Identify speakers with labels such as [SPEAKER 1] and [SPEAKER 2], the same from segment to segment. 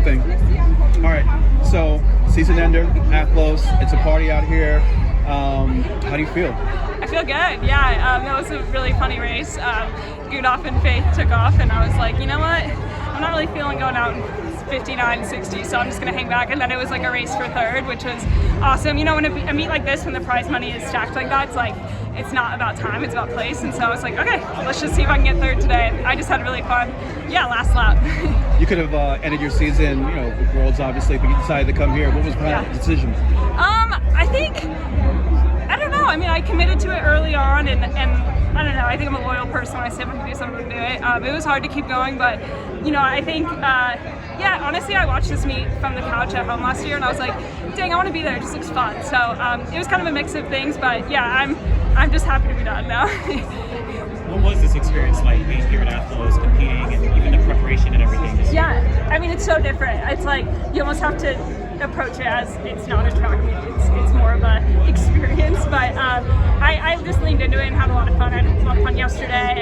[SPEAKER 1] the thing. All right, so season ender, Athlos. It's a party out here. How do you feel?
[SPEAKER 2] I feel good, yeah. That was a really funny race. Gudolf and Faith took off, and I was like, you know what? I'm not really feeling going out in 59, 60, so I'm just going to hang back. And then it was like a race for third, which was awesome. You know, when a meet like this, when the prize money is stacked like that, it's like, it's not about time, it's about place. And so I was like, okay, let's just see if I can get third today. And I just had really fun, last lap.
[SPEAKER 1] You could have ended your season, you know, with Worlds obviously, but you decided to come here. What was the decision?
[SPEAKER 2] I think, I don't know. I mean, I committed to it early on, and I don't know. I think I'm a loyal person. When I say I'm going to do something, I'm going to do it. It was hard to keep going, but, you know, I think, honestly, I watched this meet from the couch at home last year, and I was like, dang, I want to be there. It just looks fun. So it was kind of a mix of things, but yeah, I'm just happy to be done now.
[SPEAKER 3] What was this experience like, being here at Athlos, competing, and even the preparation and everything?
[SPEAKER 2] Yeah, I mean, it's so different. It's like you almost have to approach it as it's not a track meet. It's more of a experience. But I just leaned into it and had a lot of fun. I had a lot of fun yesterday,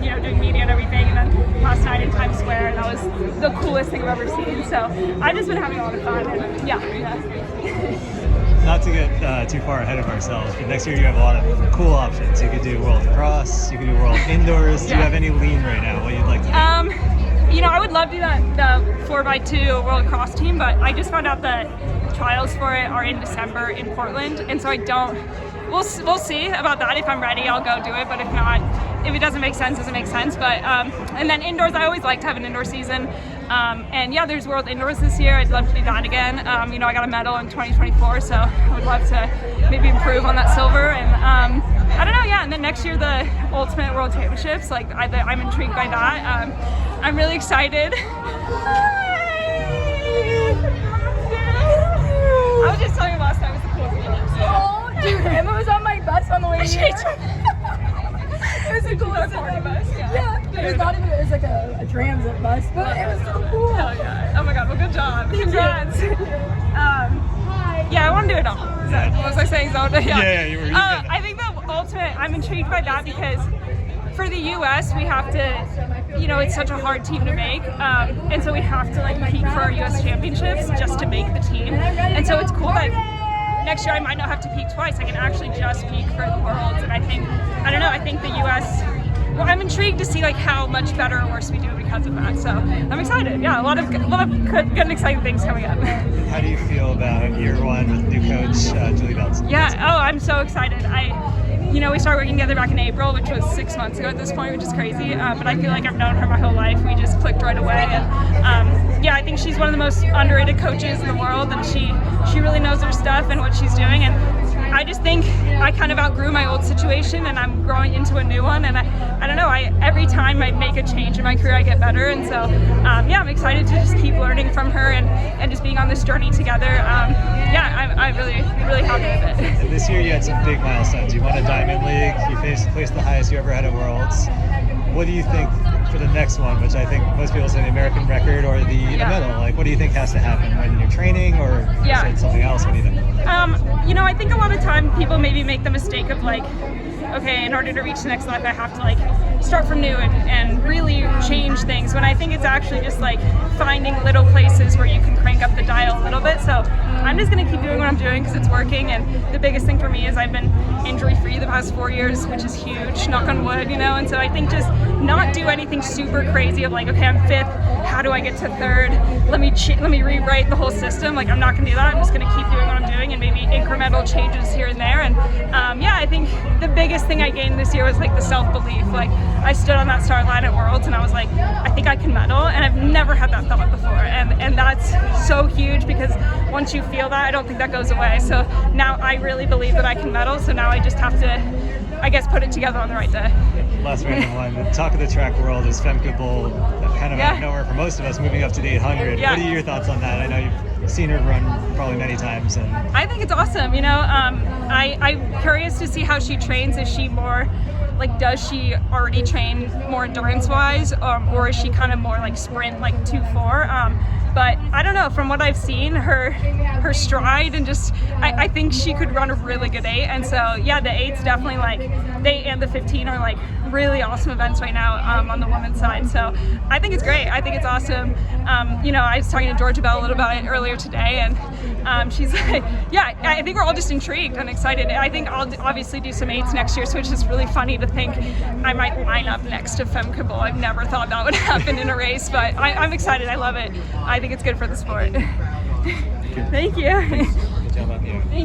[SPEAKER 2] you know, doing media and everything, and then last night in Times Square, and that was the coolest thing I've ever seen. So I've just been having a lot of fun, and yeah.
[SPEAKER 4] Not to get too far ahead of ourselves, but next year you have a lot of cool options. You could do World Cross, you could do World Indoors. Do you have any lean right now? What you'd like to do?
[SPEAKER 2] You know, I would love to do the 4x2 World Cross team, but I just found out that trials for it are in December in Portland, and so I don't. We'll see about that. If I'm ready, I'll go do it. But if not, if it doesn't make sense, doesn't make sense. But and then indoors, I always like to have an indoor season. And yeah, there's World Indoors this year. I'd love to do that again. You know, I got a medal in 2024, so I would love to maybe improve on that silver. And I don't know, yeah. And then next year, the Ultimate World Championships. Like I'm intrigued by that. I'm really excited. I was just telling you last time it was the coolest thing.
[SPEAKER 5] Oh, dude, Emma was on my bus on the way here.
[SPEAKER 2] It was the coolest party bus.
[SPEAKER 5] Yeah, it was not even, it was like a transit bus, but it was so cool.
[SPEAKER 2] Hell yeah. Oh my god, well good job. Congrats. Yeah, I want to do it all. Was I saying so?
[SPEAKER 4] Yeah, you were.
[SPEAKER 2] I think the ultimate, I'm intrigued by that because for the US, we have to, you know, it's such a hard team to make, and so we have to like peak for our US championships just to make the team. And so it's cool that next year I might not have to peak twice. I can actually just peak for the Worlds. And I think, I don't know, I think the US, well, I'm intrigued to see like how much better or worse we do because of that. So I'm excited. Yeah, a lot of good and exciting things coming up.
[SPEAKER 4] How do you feel about year one with new coach Julie Beltz?
[SPEAKER 2] Yeah, I'm so excited. You know, we started working together back in April, which was 6 months ago at this point, which is crazy. But I feel like I've known her my whole life. We just clicked right away. And yeah, I think she's one of the most underrated coaches in the world, and she really knows her stuff and what she's doing. And I just think I kind of outgrew my old situation, and I'm growing into a new one. And I don't know, every time I make a change in my career, I get better. And so, yeah, I'm excited to just keep learning from her and just being on this journey together. Yeah, I'm really, really happy with it.
[SPEAKER 4] And this year you had some big milestones. You won a Diamond League, you placed the highest you ever had at Worlds. What do you think for the next one, which I think most people say the American record or the medal? Like, what do you think has to happen when you're training, or is it something else? What do you think?
[SPEAKER 2] You know, I think a lot of time people maybe make the mistake of like, okay, in order to reach the next level, I have to like start from new and really change things, when I think it's actually just like finding little places where you can crank up the dial a little bit. So I'm just going to keep doing what I'm doing because it's working. And the biggest thing for me is I've been injury-free the past 4 years, which is huge, knock on wood, you know. And so I think just not do anything super crazy of like, okay, I'm fifth, how do I get to third? Let me rewrite the whole system. Like, I'm not going to do that. I'm just going to keep doing what I'm doing and maybe incremental changes here and there. And yeah, I think the biggest thing I gained this year was like the self-belief. Like, I stood on that start line at Worlds and I was like, I think I can medal, and I've never had that thought before. And that's so huge, because once you feel that, I don't think that goes away. So now I really believe that I can medal. So now I just have to, I guess, put it together on the right day.
[SPEAKER 4] Last random one. The talk of the track world is Femke Bull, kind of out of nowhere for most of us, moving up to the 800. What are your thoughts on that? I know you've seen her run probably many times. And
[SPEAKER 2] I think it's awesome. You know, I'm curious to see how she trains. Is she more like, does she already train more endurance-wise, or is she kind of more like sprint, like 2-4? But I don't know, from what I've seen, her stride and just, I think she could run a really good 8. And so yeah, the 8's definitely like, the 8 and the 15 are like really awesome events right now on the women's side. So I think it's great. I think it's awesome. You know, I was talking to Georgia Bell a little about it earlier today, and she's like, yeah, I think we're all just intrigued and excited. I think I'll obviously do some 8s next year, so it's just really funny to think I might line up next to Femke Bol. I've never thought that would happen in a race, but I'm excited. I love it. I think it's good for the sport. Thank you.
[SPEAKER 3] Good job out there.